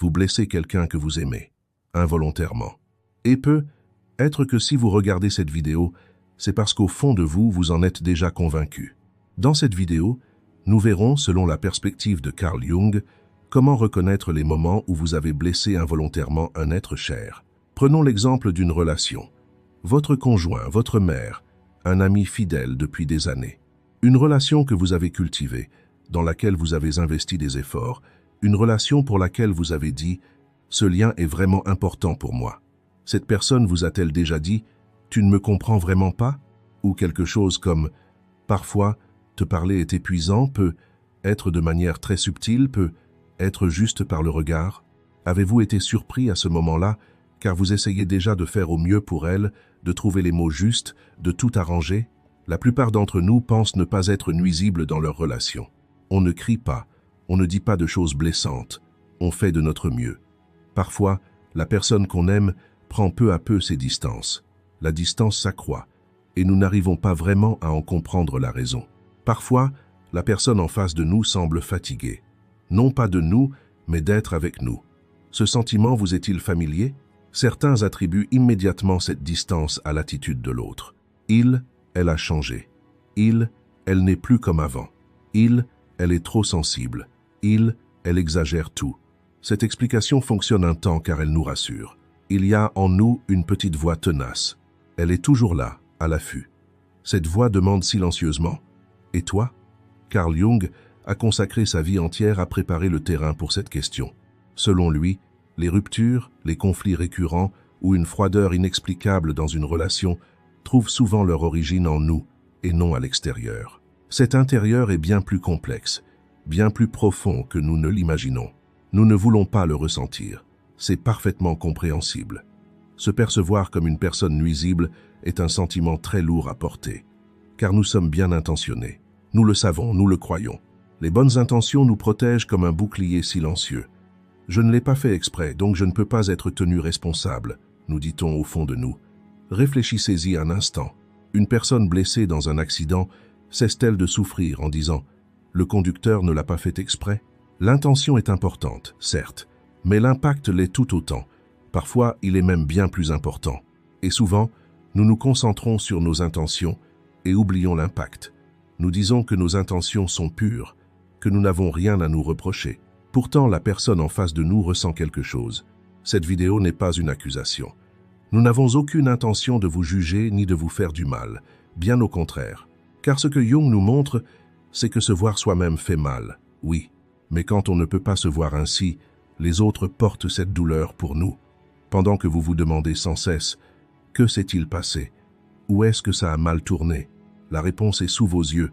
vous blessez quelqu'un que vous aimez, involontairement. Et peut être que si vous regardez cette vidéo, c'est parce qu'au fond de vous, vous en êtes déjà convaincu. Dans cette vidéo, nous verrons, selon la perspective de Carl Jung, comment reconnaître les moments où vous avez blessé involontairement un être cher. Prenons l'exemple d'une relation. Votre conjoint, votre mère, un ami fidèle depuis des années. Une relation que vous avez cultivée, dans laquelle vous avez investi des efforts, une relation pour laquelle vous avez dit « ce lien est vraiment important pour moi ». Cette personne vous a-t-elle déjà dit « tu ne me comprends vraiment pas » ou quelque chose comme « parfois, te parler est épuisant, peut être de manière très subtile, peut être juste par le regard ». Avez-vous été surpris à ce moment-là, car vous essayez déjà de faire au mieux pour elle, de trouver les mots justes, de tout arranger? La plupart d'entre nous pensent ne pas être nuisibles dans leur relation. On ne crie pas, on ne dit pas de choses blessantes, on fait de notre mieux. Parfois, la personne qu'on aime prend peu à peu ses distances. La distance s'accroît, et nous n'arrivons pas vraiment à en comprendre la raison. Parfois, la personne en face de nous semble fatiguée. Non pas de nous, mais d'être avec nous. Ce sentiment vous est-il familier? Certains attribuent immédiatement cette distance à l'attitude de l'autre. Il, elle a changé. Il, elle n'est plus comme avant. Il, elle est trop sensible. Il, elle exagère tout. Cette explication fonctionne un temps car elle nous rassure. Il y a en nous une petite voix tenace. Elle est toujours là, à l'affût. Cette voix demande silencieusement « Et toi ?» Carl Jung a consacré sa vie entière à préparer le terrain pour cette question. Selon lui, les ruptures, les conflits récurrents ou une froideur inexplicable dans une relation trouvent souvent leur origine en nous et non à l'extérieur. Cet intérieur est bien plus complexe, bien plus profond que nous ne l'imaginons. Nous ne voulons pas le ressentir. C'est parfaitement compréhensible. Se percevoir comme une personne nuisible est un sentiment très lourd à porter, car nous sommes bien intentionnés. Nous le savons, nous le croyons. Les bonnes intentions nous protègent comme un bouclier silencieux. Je ne l'ai pas fait exprès, donc je ne peux pas être tenu responsable, nous dit-on au fond de nous. Réfléchissez-y un instant. Une personne blessée dans un accident cesse-t-elle de souffrir en disant « le conducteur ne l'a pas fait exprès ». L'intention est importante, certes, mais l'impact l'est tout autant. Parfois, il est même bien plus important. Et souvent, nous nous concentrons sur nos intentions et oublions l'impact. Nous disons que nos intentions sont pures, que nous n'avons rien à nous reprocher. Pourtant, la personne en face de nous ressent quelque chose. Cette vidéo n'est pas une accusation. Nous n'avons aucune intention de vous juger ni de vous faire du mal, bien au contraire. Car ce que Jung nous montre, c'est que se voir soi-même fait mal, oui. Mais quand on ne peut pas se voir ainsi, les autres portent cette douleur pour nous. Pendant que vous vous demandez sans cesse « que s'est-il passé ? Où est-ce que ça a mal tourné ?» La réponse est sous vos yeux,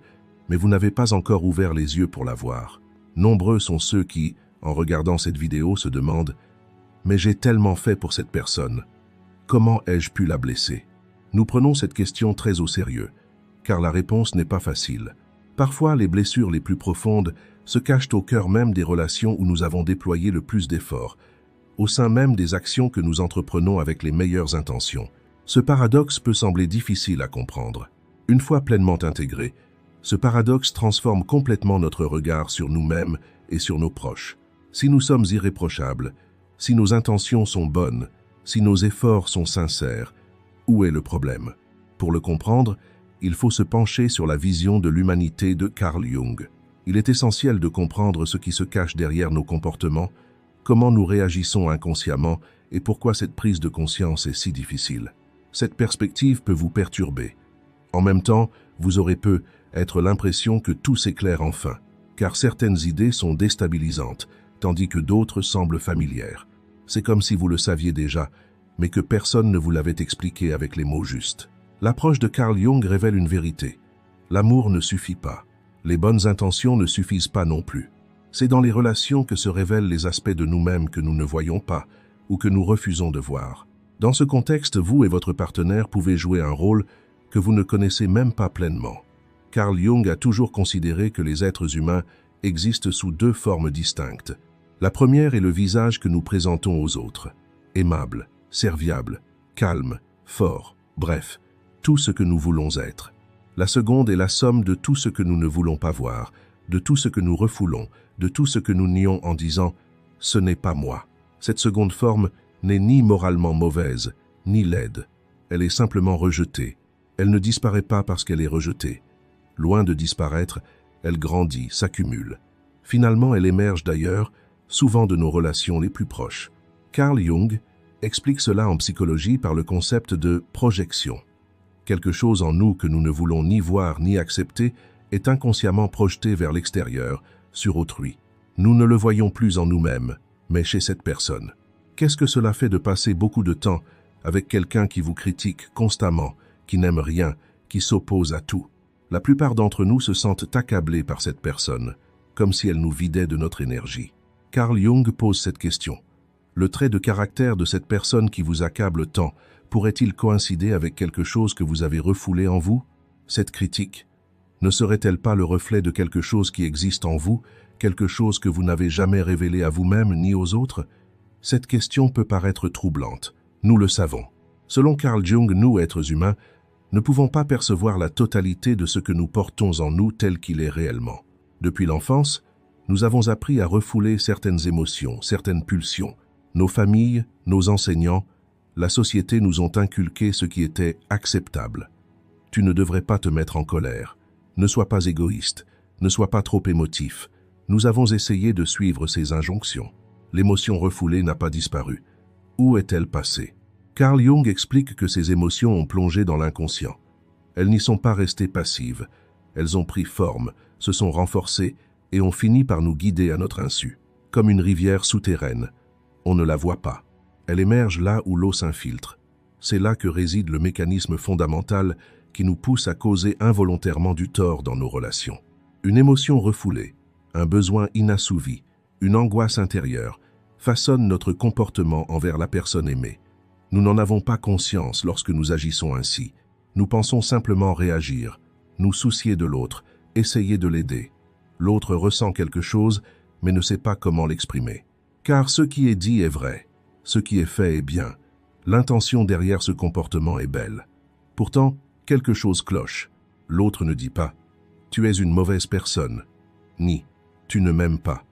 mais vous n'avez pas encore ouvert les yeux pour la voir. Nombreux sont ceux qui, en regardant cette vidéo, se demandent « mais j'ai tellement fait pour cette personne. Comment ai-je pu la blesser ?» Nous prenons cette question très au sérieux, car la réponse n'est pas facile. Parfois, les blessures les plus profondes se cachent au cœur même des relations où nous avons déployé le plus d'efforts, au sein même des actions que nous entreprenons avec les meilleures intentions. Ce paradoxe peut sembler difficile à comprendre. Une fois pleinement intégré, ce paradoxe transforme complètement notre regard sur nous-mêmes et sur nos proches. Si nous sommes irréprochables, si nos intentions sont bonnes, si nos efforts sont sincères, où est le problème? Pour le comprendre, il faut se pencher sur la vision de l'humanité de Carl Jung. Il est essentiel de comprendre ce qui se cache derrière nos comportements, comment nous réagissons inconsciemment et pourquoi cette prise de conscience est si difficile. Cette perspective peut vous perturber. En même temps, vous aurez peut-être l'impression que tout s'éclaire enfin, car certaines idées sont déstabilisantes, tandis que d'autres semblent familières. C'est comme si vous le saviez déjà, mais que personne ne vous l'avait expliqué avec les mots justes. L'approche de Carl Jung révèle une vérité. L'amour ne suffit pas. Les bonnes intentions ne suffisent pas non plus. C'est dans les relations que se révèlent les aspects de nous-mêmes que nous ne voyons pas ou que nous refusons de voir. Dans ce contexte, vous et votre partenaire pouvez jouer un rôle que vous ne connaissez même pas pleinement. Carl Jung a toujours considéré que les êtres humains existent sous deux formes distinctes. La première est le visage que nous présentons aux autres. Aimable, serviable, calme, fort, bref, tout ce que nous voulons être. La seconde est la somme de tout ce que nous ne voulons pas voir, de tout ce que nous refoulons, de tout ce que nous nions en disant « ce n'est pas moi ». Cette seconde forme n'est ni moralement mauvaise, ni laide. Elle est simplement rejetée. Elle ne disparaît pas parce qu'elle est rejetée. Loin de disparaître, elle grandit, s'accumule. Finalement, elle émerge d'ailleurs, souvent de nos relations les plus proches. Carl Jung explique cela en psychologie par le concept de projection. Quelque chose en nous que nous ne voulons ni voir ni accepter est inconsciemment projeté vers l'extérieur, sur autrui. Nous ne le voyons plus en nous-mêmes, mais chez cette personne. Qu'est-ce que cela fait de passer beaucoup de temps avec quelqu'un qui vous critique constamment, qui n'aime rien, qui s'oppose à tout? La plupart d'entre nous se sentent accablés par cette personne, comme si elle nous vidait de notre énergie. Carl Jung pose cette question. Le trait de caractère de cette personne qui vous accable tant pourrait-il coïncider avec quelque chose que vous avez refoulé en vous? Cette critique ne serait-elle pas le reflet de quelque chose qui existe en vous, quelque chose que vous n'avez jamais révélé à vous-même ni aux autres? Cette question peut paraître troublante, nous le savons. Selon Carl Jung, nous, êtres humains, ne pouvons pas percevoir la totalité de ce que nous portons en nous tel qu'il est réellement. Depuis l'enfance, nous avons appris à refouler certaines émotions, certaines pulsions. Nos familles, nos enseignants, la société nous ont inculqué ce qui était acceptable. Tu ne devrais pas te mettre en colère. Ne sois pas égoïste. Ne sois pas trop émotif. Nous avons essayé de suivre ces injonctions. L'émotion refoulée n'a pas disparu. Où est-elle passée? Carl Jung explique que ces émotions ont plongé dans l'inconscient. Elles n'y sont pas restées passives. Elles ont pris forme, se sont renforcées et ont fini par nous guider à notre insu. Comme une rivière souterraine. On ne la voit pas. Elle émerge là où l'eau s'infiltre. C'est là que réside le mécanisme fondamental qui nous pousse à causer involontairement du tort dans nos relations. Une émotion refoulée, un besoin inassouvi, une angoisse intérieure façonnent notre comportement envers la personne aimée. Nous n'en avons pas conscience lorsque nous agissons ainsi. Nous pensons simplement réagir, nous soucier de l'autre, essayer de l'aider. L'autre ressent quelque chose, mais ne sait pas comment l'exprimer. Car ce qui est dit est vrai, ce qui est fait est bien. L'intention derrière ce comportement est belle. Pourtant, quelque chose cloche. L'autre ne dit pas « tu es une mauvaise personne » ni « tu ne m'aimes pas ».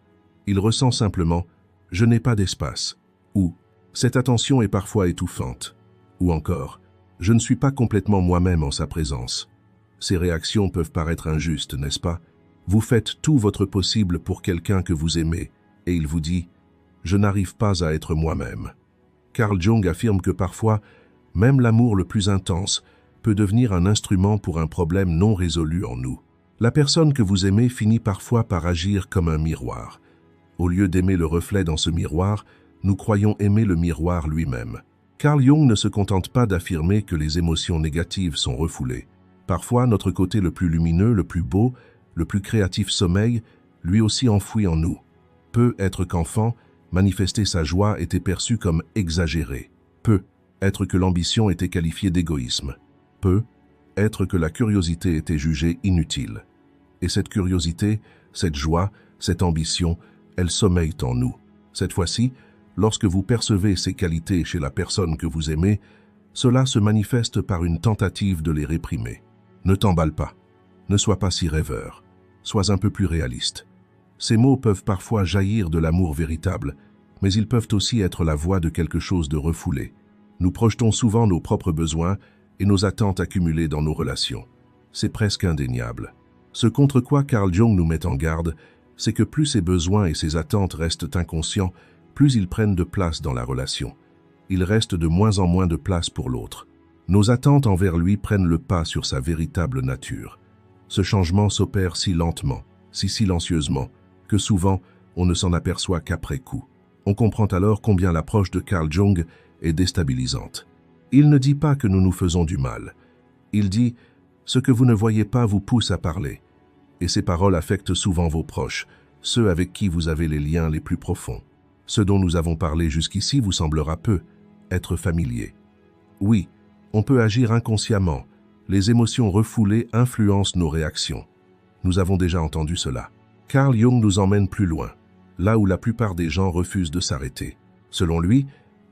Il ressent simplement « je n'ai pas d'espace » ou « cette attention est parfois étouffante » ou encore « je ne suis pas complètement moi-même en sa présence ». Ces réactions peuvent paraître injustes, n'est-ce pas? Vous faites tout votre possible pour quelqu'un que vous aimez et il vous dit « je n'arrive pas à être moi-même ». Carl Jung affirme que parfois, même l'amour le plus intense peut devenir un instrument pour un problème non résolu en nous. La personne que vous aimez finit parfois par agir comme un miroir. Au lieu d'aimer le reflet dans ce miroir, nous croyons aimer le miroir lui-même. Carl Jung ne se contente pas d'affirmer que les émotions négatives sont refoulées. Parfois, notre côté le plus lumineux, le plus beau, le plus créatif sommeil, lui aussi enfoui en nous. Peut être qu'enfant, manifester sa joie était perçu comme exagéré. Peut être que l'ambition était qualifiée d'égoïsme. Peut être que la curiosité était jugée inutile. Et cette curiosité, cette joie, cette ambition, elles sommeillent en nous. Cette fois-ci, lorsque vous percevez ces qualités chez la personne que vous aimez, cela se manifeste par une tentative de les réprimer. Ne t'emballe pas. Ne sois pas si rêveur. Sois un peu plus réaliste. Ces mots peuvent parfois jaillir de l'amour véritable, mais ils peuvent aussi être la voix de quelque chose de refoulé. Nous projetons souvent nos propres besoins et nos attentes accumulées dans nos relations. C'est presque indéniable. Ce contre quoi Carl Jung nous met en garde, c'est que plus ces besoins et ces attentes restent inconscients, plus ils prennent de place dans la relation. Il reste de moins en moins de place pour l'autre. Nos attentes envers lui prennent le pas sur sa véritable nature. Ce changement s'opère si lentement, si silencieusement, que souvent on ne s'en aperçoit qu'après coup. On comprend alors combien l'approche de Carl Jung est déstabilisante. Il ne dit pas que nous nous faisons du mal. Il dit « ce que vous ne voyez pas vous pousse à parler ». Et ces paroles affectent souvent vos proches, ceux avec qui vous avez les liens les plus profonds. Ce dont nous avons parlé jusqu'ici vous semblera peu être familier. Oui, on peut agir inconsciemment. Les émotions refoulées influencent nos réactions. Nous avons déjà entendu cela. Carl Jung nous emmène plus loin, là où la plupart des gens refusent de s'arrêter. Selon lui,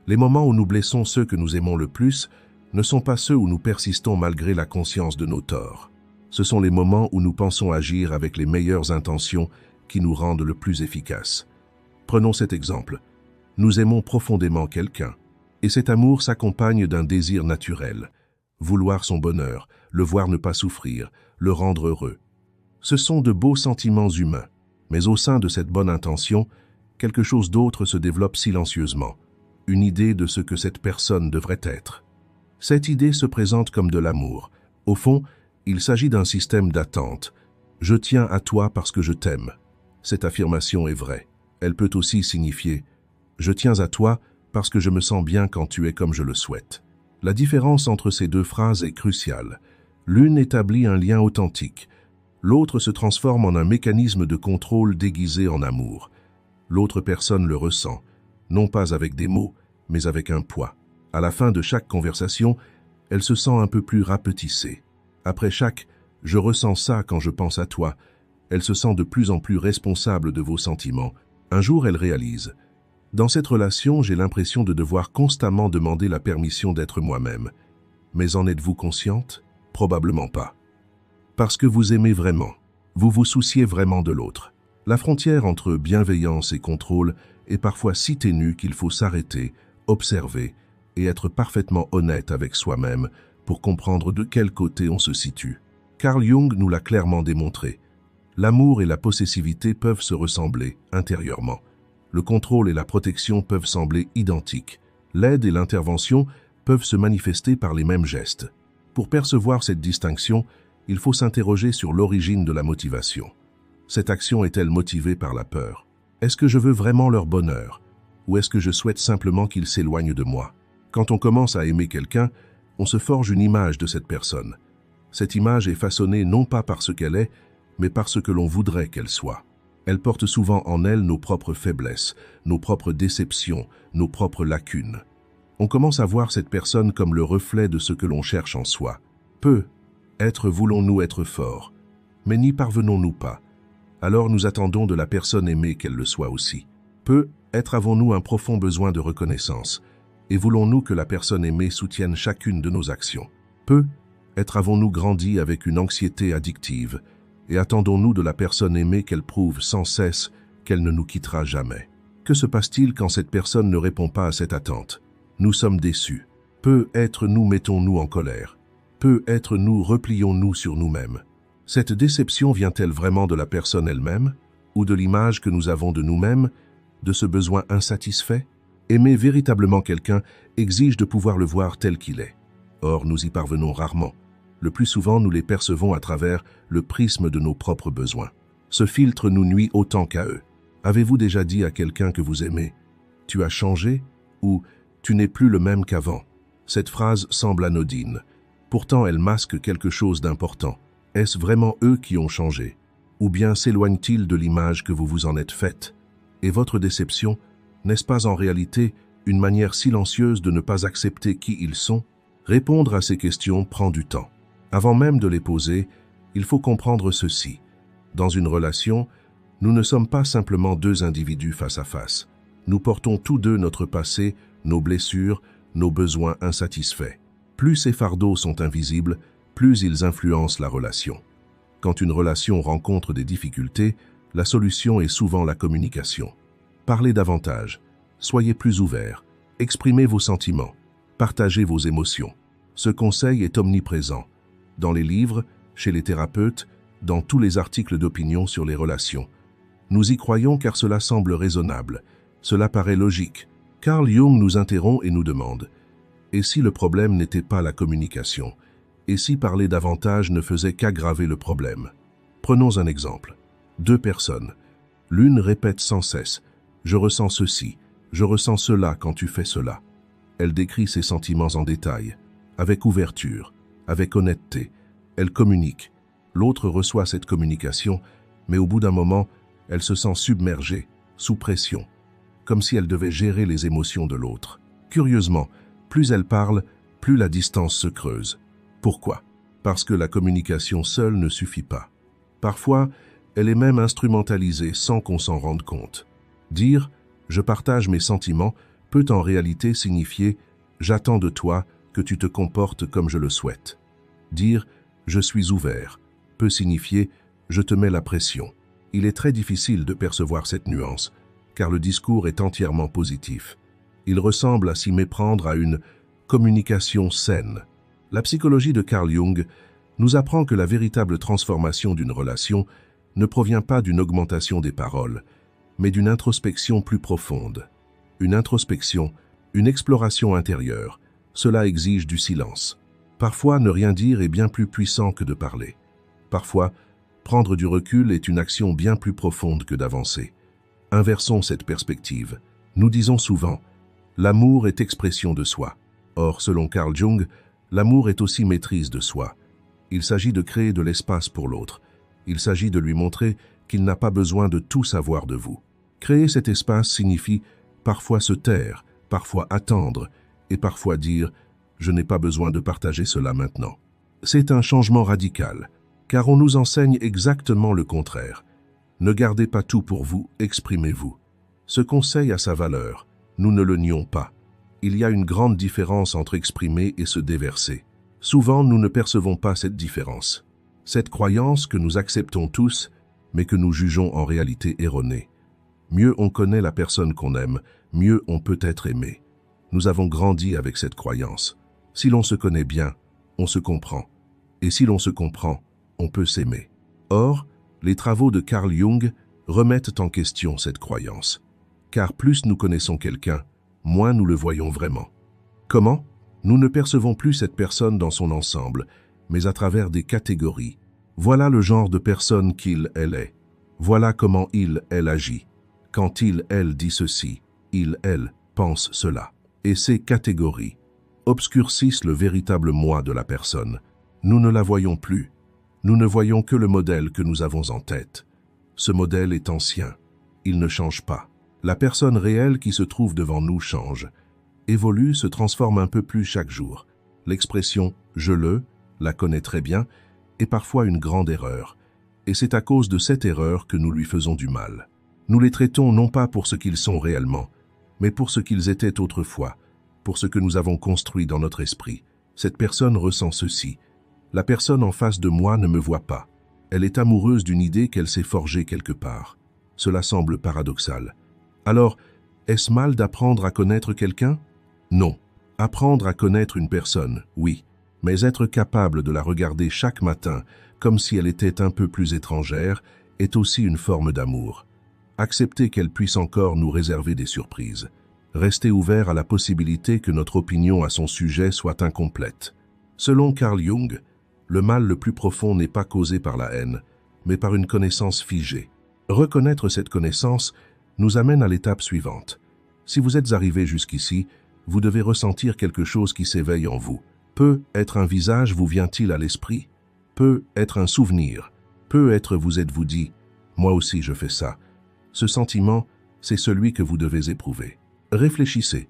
les moments où nous blessons ceux que nous aimons le plus ne sont pas ceux où nous persistons malgré la conscience de nos torts. Ce sont les moments où nous pensons agir avec les meilleures intentions qui nous rendent le plus efficaces. Prenons cet exemple. Nous aimons profondément quelqu'un, et cet amour s'accompagne d'un désir naturel, vouloir son bonheur, le voir ne pas souffrir, le rendre heureux. Ce sont de beaux sentiments humains, mais au sein de cette bonne intention, quelque chose d'autre se développe silencieusement, une idée de ce que cette personne devrait être. Cette idée se présente comme de l'amour. Au fond, il s'agit d'un système d'attente. Je tiens à toi parce que je t'aime. Cette affirmation est vraie. Elle peut aussi signifier « Je tiens à toi parce que je me sens bien quand tu es comme je le souhaite ». La différence entre ces deux phrases est cruciale. L'une établit un lien authentique. L'autre se transforme en un mécanisme de contrôle déguisé en amour. L'autre personne le ressent, non pas avec des mots, mais avec un poids. À la fin de chaque conversation, elle se sent un peu plus rapetissée. Après chaque « je ressens ça quand je pense à toi », elle se sent de plus en plus responsable de vos sentiments. Un jour, elle réalise « Dans cette relation, j'ai l'impression de devoir constamment demander la permission d'être moi-même. Mais en êtes-vous consciente? Probablement pas. Parce que vous aimez vraiment. Vous vous souciez vraiment de l'autre. La frontière entre bienveillance et contrôle est parfois si ténue qu'il faut s'arrêter, observer et être parfaitement honnête avec soi-même pour comprendre de quel côté on se situe. Carl Jung nous l'a clairement démontré. L'amour et la possessivité peuvent se ressembler intérieurement. Le contrôle et la protection peuvent sembler identiques. L'aide et l'intervention peuvent se manifester par les mêmes gestes. Pour percevoir cette distinction, il faut s'interroger sur l'origine de la motivation. Cette action est-elle motivée par la peur? Est-ce que je veux vraiment leur bonheur? Ou est-ce que je souhaite simplement qu'ils s'éloignent de moi? Quand on commence à aimer quelqu'un, on se forge une image de cette personne. Cette image est façonnée non pas par ce qu'elle est, mais par ce que l'on voudrait qu'elle soit. Elle porte souvent en elle nos propres faiblesses, nos propres déceptions, nos propres lacunes. On commence à voir cette personne comme le reflet de ce que l'on cherche en soi. Être voulons-nous être forts, mais n'y parvenons-nous pas. Alors nous attendons de la personne aimée qu'elle le soit aussi. Être avons-nous un profond besoin de reconnaissance, et voulons-nous que la personne aimée soutienne chacune de nos actions. Être avons-nous grandi avec une anxiété addictive, et attendons-nous de la personne aimée qu'elle prouve sans cesse qu'elle ne nous quittera jamais. Que se passe-t-il quand cette personne ne répond pas à cette attente? Nous sommes déçus. Être nous mettons-nous en colère. Être nous replions-nous sur nous-mêmes. Cette déception vient-elle vraiment de la personne elle-même, ou de l'image que nous avons de nous-mêmes, de ce besoin insatisfait? Aimer véritablement quelqu'un exige de pouvoir le voir tel qu'il est. Or, nous y parvenons rarement. Le plus souvent, nous les percevons à travers le prisme de nos propres besoins. Ce filtre nous nuit autant qu'à eux. Avez-vous déjà dit à quelqu'un que vous aimez « Tu as changé » ou « Tu n'es plus le même qu'avant » Cette phrase semble anodine. Pourtant, elle masque quelque chose d'important. Est-ce vraiment eux qui ont changé? Ou bien s'éloignent-ils de l'image que vous vous en êtes faite? Et votre déception, n'est-ce pas en réalité une manière silencieuse de ne pas accepter qui ils sont? Répondre à ces questions prend du temps. Avant même de les poser, il faut comprendre ceci. Dans une relation, nous ne sommes pas simplement deux individus face à face. Nous portons tous deux notre passé, nos blessures, nos besoins insatisfaits. Plus ces fardeaux sont invisibles, plus ils influencent la relation. Quand une relation rencontre des difficultés, la solution est souvent la communication. Parlez davantage, soyez plus ouverts, exprimez vos sentiments, partagez vos émotions. Ce conseil est omniprésent. Dans les livres, chez les thérapeutes, dans tous les articles d'opinion sur les relations. Nous y croyons car cela semble raisonnable, cela paraît logique. Carl Jung nous interrompt et nous demande « Et si le problème n'était pas la communication? Et si parler davantage ne faisait qu'aggraver le problème ?» Prenons un exemple. Deux personnes. L'une répète sans cesse « Je ressens ceci, je ressens cela quand tu fais cela ». Elle décrit ses sentiments en détail, avec ouverture, avec honnêteté. Elle communique. L'autre reçoit cette communication, mais au bout d'un moment, elle se sent submergée, sous pression, comme si elle devait gérer les émotions de l'autre. Curieusement, plus elle parle, plus la distance se creuse. Pourquoi? Parce que la communication seule ne suffit pas. Parfois, elle est même instrumentalisée sans qu'on s'en rende compte. Dire « je partage mes sentiments » peut en réalité signifier « j'attends de toi que tu te comportes comme je le souhaite ». Dire « je suis ouvert » peut signifier « je te mets la pression ». Il est très difficile de percevoir cette nuance, car le discours est entièrement positif. Il ressemble à s'y méprendre à une communication saine. La psychologie de Carl Jung nous apprend que la véritable transformation d'une relation ne provient pas d'une augmentation des paroles, mais d'une introspection plus profonde. Une introspection, une exploration intérieure, cela exige du silence. Parfois, ne rien dire est bien plus puissant que de parler. Parfois, prendre du recul est une action bien plus profonde que d'avancer. Inversons cette perspective. Nous disons souvent « l'amour est expression de soi ». Or, selon Carl Jung, l'amour est aussi maîtrise de soi. Il s'agit de créer de l'espace pour l'autre. Il s'agit de lui montrer qu'il n'a pas besoin de tout savoir de vous. Créer cet espace signifie parfois se taire, parfois attendre, et parfois dire « je n'ai pas besoin de partager cela maintenant ». C'est un changement radical, car on nous enseigne exactement le contraire. Ne gardez pas tout pour vous, exprimez-vous. Ce conseil a sa valeur, nous ne le nions pas. Il y a une grande différence entre exprimer et se déverser. Souvent, nous ne percevons pas cette différence. Cette croyance que nous acceptons tous, mais que nous jugeons en réalité erronée. Mieux on connaît la personne qu'on aime, mieux on peut être aimé. Nous avons grandi avec cette croyance. Si l'on se connaît bien, on se comprend. Et si l'on se comprend, on peut s'aimer. Or, les travaux de Carl Jung remettent en question cette croyance. Car plus nous connaissons quelqu'un, moins nous le voyons vraiment. Comment ? Nous ne percevons plus cette personne dans son ensemble, mais à travers des catégories. Voilà le genre de personne qu'il, elle est. Voilà comment il, elle agit. Quand il, elle dit ceci, il, elle pense cela. Et ces catégories obscurcissent le véritable moi de la personne. Nous ne la voyons plus. Nous ne voyons que le modèle que nous avons en tête. Ce modèle est ancien. Il ne change pas. La personne réelle qui se trouve devant nous change, évolue, se transforme un peu plus chaque jour. L'expression « je le » la connaît très bien, est parfois une grande erreur. Et c'est à cause de cette erreur que nous lui faisons du mal. Nous les traitons non pas pour ce qu'ils sont réellement, mais pour ce qu'ils étaient autrefois, pour ce que nous avons construit dans notre esprit. Cette personne ressent ceci. La personne en face de moi ne me voit pas. Elle est amoureuse d'une idée qu'elle s'est forgée quelque part. Cela semble paradoxal. Alors, est-ce mal d'apprendre à connaître quelqu'un? Non. Apprendre à connaître une personne, oui, mais être capable de la regarder chaque matin comme si elle était un peu plus étrangère est aussi une forme d'amour. Accepter qu'elle puisse encore nous réserver des surprises. Rester ouvert à la possibilité que notre opinion à son sujet soit incomplète. Selon Carl Jung, le mal le plus profond n'est pas causé par la haine, mais par une connaissance figée. Reconnaître cette connaissance nous amène à l'étape suivante. Si vous êtes arrivé jusqu'ici, vous devez ressentir quelque chose qui s'éveille en vous. Peut être un visage vous vient-il à l'esprit? Peut être un souvenir? Peut être vous êtes-vous dit « moi aussi je fais ça ». Ce sentiment, c'est celui que vous devez éprouver. Réfléchissez.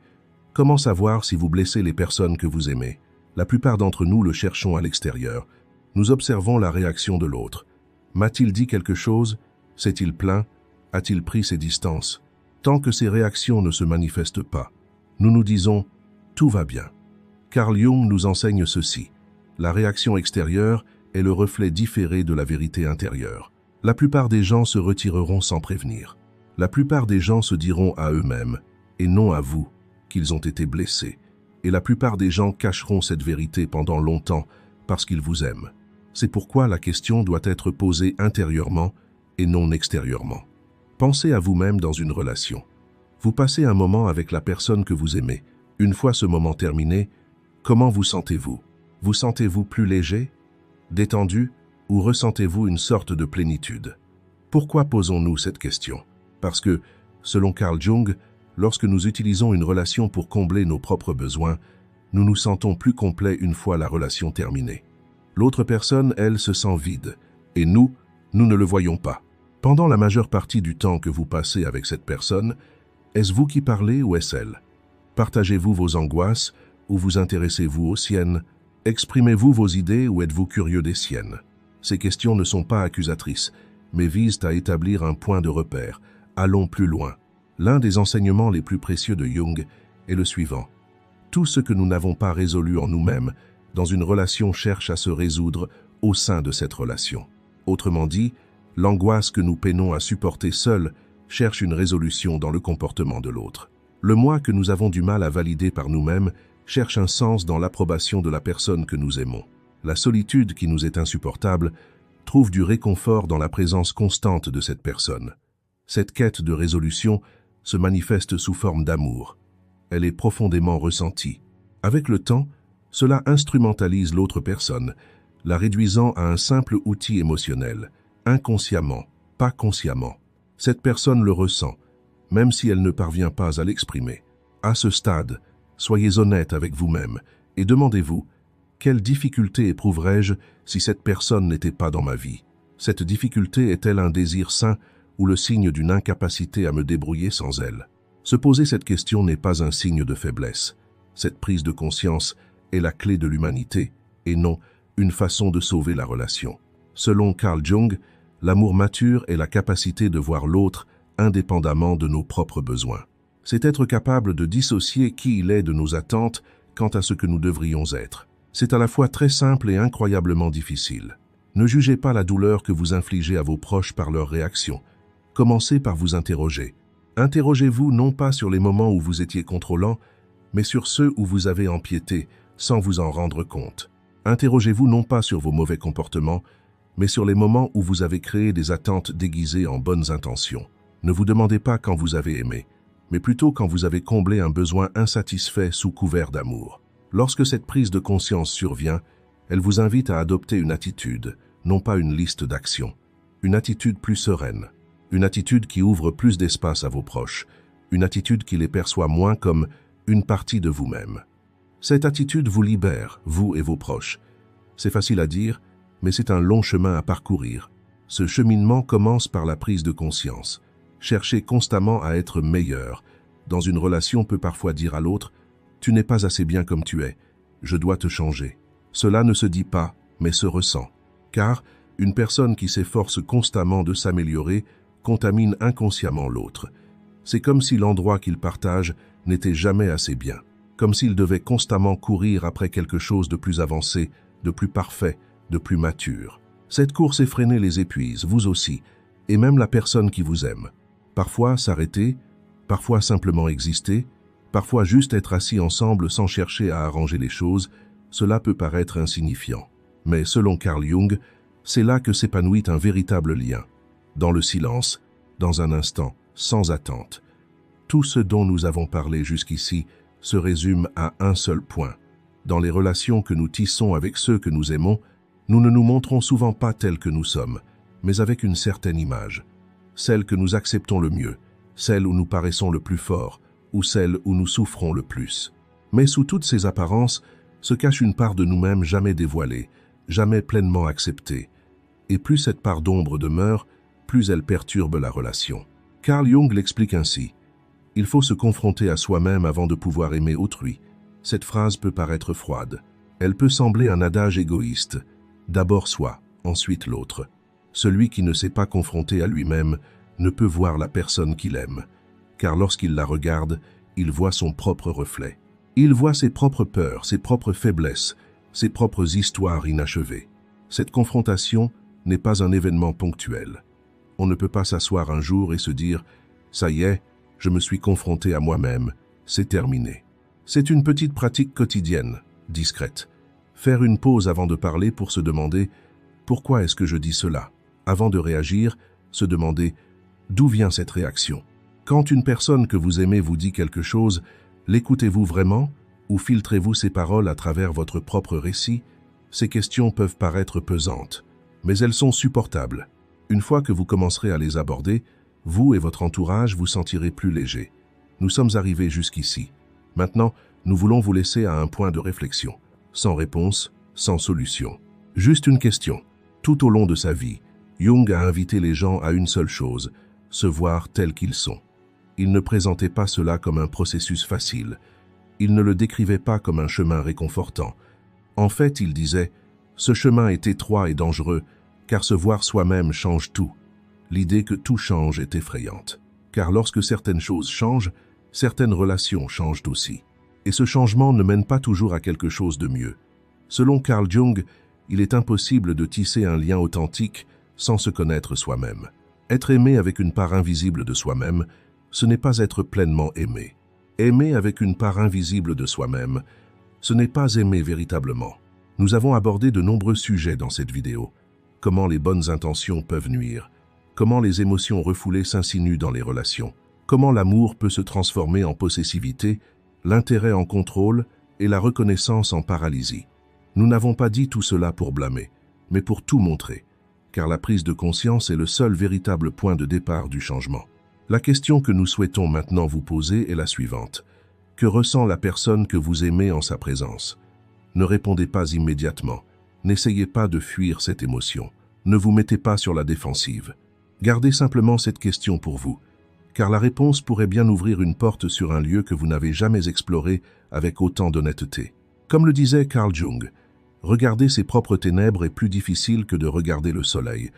Comment savoir si vous blessez les personnes que vous aimez? La plupart d'entre nous le cherchons à l'extérieur. Nous observons la réaction de l'autre. M'a-t-il dit quelque chose? S'est-il plaint? A-t-il pris ses distances? Tant que ces réactions ne se manifestent pas, nous nous disons « tout va bien ». Carl Jung nous enseigne ceci. La réaction extérieure est le reflet différé de la vérité intérieure. La plupart des gens se retireront sans prévenir. La plupart des gens se diront à eux-mêmes, et non à vous, qu'ils ont été blessés. Et la plupart des gens cacheront cette vérité pendant longtemps parce qu'ils vous aiment. C'est pourquoi la question doit être posée intérieurement et non extérieurement. Pensez à vous-même dans une relation. Vous passez un moment avec la personne que vous aimez. Une fois ce moment terminé, comment vous sentez-vous? Vous sentez-vous plus léger, détendu, ou ressentez-vous une sorte de plénitude? Pourquoi posons-nous cette question? Parce que, selon Carl Jung, lorsque nous utilisons une relation pour combler nos propres besoins, nous nous sentons plus complets une fois la relation terminée. L'autre personne, elle, se sent vide, et nous ne le voyons pas. Pendant la majeure partie du temps que vous passez avec cette personne, est-ce vous qui parlez ou est-ce elle? Partagez-vous vos angoisses ou vous intéressez-vous aux siennes? Exprimez-vous vos idées ou êtes-vous curieux des siennes? Ces questions ne sont pas accusatrices, mais visent à établir un point de repère. Allons plus loin. L'un des enseignements les plus précieux de Jung est le suivant. Tout ce que nous n'avons pas résolu en nous-mêmes, dans une relation cherche à se résoudre au sein de cette relation. Autrement dit, l'angoisse que nous peinons à supporter seuls cherche une résolution dans le comportement de l'autre. Le moi que nous avons du mal à valider par nous-mêmes cherche un sens dans l'approbation de la personne que nous aimons. La solitude qui nous est insupportable trouve du réconfort dans la présence constante de cette personne. Cette quête de résolution se manifeste sous forme d'amour. Elle est profondément ressentie. Avec le temps, cela instrumentalise l'autre personne, la réduisant à un simple outil émotionnel, inconsciemment, pas consciemment. Cette personne le ressent, même si elle ne parvient pas à l'exprimer. À ce stade, soyez honnête avec vous-même et demandez-vous « Quelle difficulté éprouverais-je si cette personne n'était pas dans ma vie ?» Cette difficulté est-elle un désir sain ou le signe d'une incapacité à me débrouiller sans elle? Se poser cette question n'est pas un signe de faiblesse. Cette prise de conscience est la clé de l'humanité et non une façon de sauver la relation. Selon Carl Jung, l'amour mature est la capacité de voir l'autre indépendamment de nos propres besoins. C'est être capable de dissocier qui il est de nos attentes quant à ce que nous devrions être. C'est à la fois très simple et incroyablement difficile. Ne jugez pas la douleur que vous infligez à vos proches par leurs réactions. Commencez par vous interroger. Interrogez-vous non pas sur les moments où vous étiez contrôlant, mais sur ceux où vous avez empiété sans vous en rendre compte. Interrogez-vous non pas sur vos mauvais comportements, mais sur les moments où vous avez créé des attentes déguisées en bonnes intentions. Ne vous demandez pas quand vous avez aimé, mais plutôt quand vous avez comblé un besoin insatisfait sous couvert d'amour. Lorsque cette prise de conscience survient, elle vous invite à adopter une attitude, non pas une liste d'actions. Une attitude plus sereine, une attitude qui ouvre plus d'espace à vos proches, une attitude qui les perçoit moins comme une partie de vous-même. Cette attitude vous libère, vous et vos proches. C'est facile à dire, mais c'est un long chemin à parcourir. Ce cheminement commence par la prise de conscience. Chercher constamment à être meilleur. Dans une relation peut parfois dire à l'autre « Tu n'es pas assez bien comme tu es, je dois te changer ». Cela ne se dit pas, mais se ressent. Car une personne qui s'efforce constamment de s'améliorer contamine inconsciemment l'autre. C'est comme si l'endroit qu'il partage n'était jamais assez bien. Comme s'il devait constamment courir après quelque chose de plus avancé, de plus parfait, de plus mature. Cette course effrénée les épuise, vous aussi, et même la personne qui vous aime. Parfois s'arrêter, parfois simplement exister, parfois juste être assis ensemble sans chercher à arranger les choses, cela peut paraître insignifiant. Mais selon Carl Jung, c'est là que s'épanouit un véritable lien. Dans le silence, dans un instant, sans attente. Tout ce dont nous avons parlé jusqu'ici se résume à un seul point. Dans les relations que nous tissons avec ceux que nous aimons, nous ne nous montrons souvent pas tels que nous sommes, mais avec une certaine image. Celle que nous acceptons le mieux, celle où nous paraissons le plus fort, ou celle où nous souffrons le plus. Mais sous toutes ces apparences se cache une part de nous-mêmes jamais dévoilée, jamais pleinement acceptée. Et plus cette part d'ombre demeure, plus elle perturbe la relation. Carl Jung l'explique ainsi. Il faut se confronter à soi-même avant de pouvoir aimer autrui. Cette phrase peut paraître froide. Elle peut sembler un adage égoïste. D'abord soi, ensuite l'autre. Celui qui ne s'est pas confronté à lui-même ne peut voir la personne qu'il aime, car lorsqu'il la regarde, il voit son propre reflet. Il voit ses propres peurs, ses propres faiblesses, ses propres histoires inachevées. Cette confrontation n'est pas un événement ponctuel. On ne peut pas s'asseoir un jour et se dire « Ça y est, je me suis confronté à moi-même, c'est terminé ». C'est une petite pratique quotidienne, discrète. Faire une pause avant de parler pour se demander « Pourquoi est-ce que je dis cela ?» Avant de réagir, se demander « D'où vient cette réaction ?» Quand une personne que vous aimez vous dit quelque chose, l'écoutez-vous vraiment ou filtrez-vous ces paroles à travers votre propre récit? Ces questions peuvent paraître pesantes, mais elles sont supportables. Une fois que vous commencerez à les aborder, vous et votre entourage vous sentirez plus léger. Nous sommes arrivés jusqu'ici. Maintenant, nous voulons vous laisser à un point de réflexion. Sans réponse, sans solution. Juste une question. Tout au long de sa vie, Jung a invité les gens à une seule chose, se voir tels qu'ils sont. Il ne présentait pas cela comme un processus facile. Il ne le décrivait pas comme un chemin réconfortant. En fait, il disait « Ce chemin est étroit et dangereux, car se voir soi-même change tout. » L'idée que tout change est effrayante. Car lorsque certaines choses changent, certaines relations changent aussi. Et ce changement ne mène pas toujours à quelque chose de mieux. Selon Carl Jung, il est impossible de tisser un lien authentique sans se connaître soi-même. Être aimé avec une part invisible de soi-même, ce n'est pas être pleinement aimé. Aimer avec une part invisible de soi-même, ce n'est pas aimer véritablement. Nous avons abordé de nombreux sujets dans cette vidéo. Comment les bonnes intentions peuvent nuire, comment les émotions refoulées s'insinuent dans les relations, comment l'amour peut se transformer en possessivité, l'intérêt en contrôle et la reconnaissance en paralysie. Nous n'avons pas dit tout cela pour blâmer, mais pour tout montrer, car la prise de conscience est le seul véritable point de départ du changement. La question que nous souhaitons maintenant vous poser est la suivante. Que ressent la personne que vous aimez en sa présence? Ne répondez pas immédiatement. N'essayez pas de fuir cette émotion. Ne vous mettez pas sur la défensive. Gardez simplement cette question pour vous, car la réponse pourrait bien ouvrir une porte sur un lieu que vous n'avez jamais exploré avec autant d'honnêteté. Comme le disait Carl Jung, regarder ses propres ténèbres est plus difficile que de regarder le soleil,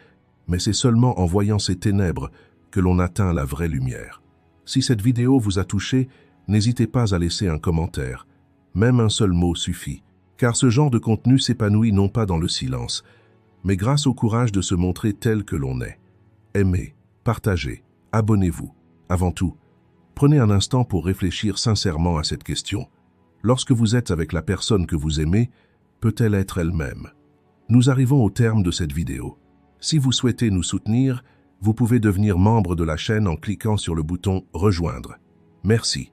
mais c'est seulement en voyant ces ténèbres que l'on atteint la vraie lumière. Si cette vidéo vous a touché, n'hésitez pas à laisser un commentaire. Même un seul mot suffit, car ce genre de contenu s'épanouit non pas dans le silence, mais grâce au courage de se montrer tel que l'on est. Aimez, partagez, abonnez-vous. Avant tout, prenez un instant pour réfléchir sincèrement à cette question. Lorsque vous êtes avec la personne que vous aimez, peut-elle être elle-même? Nous arrivons au terme de cette vidéo. Si vous souhaitez nous soutenir, vous pouvez devenir membre de la chaîne en cliquant sur le bouton « Rejoindre ». Merci.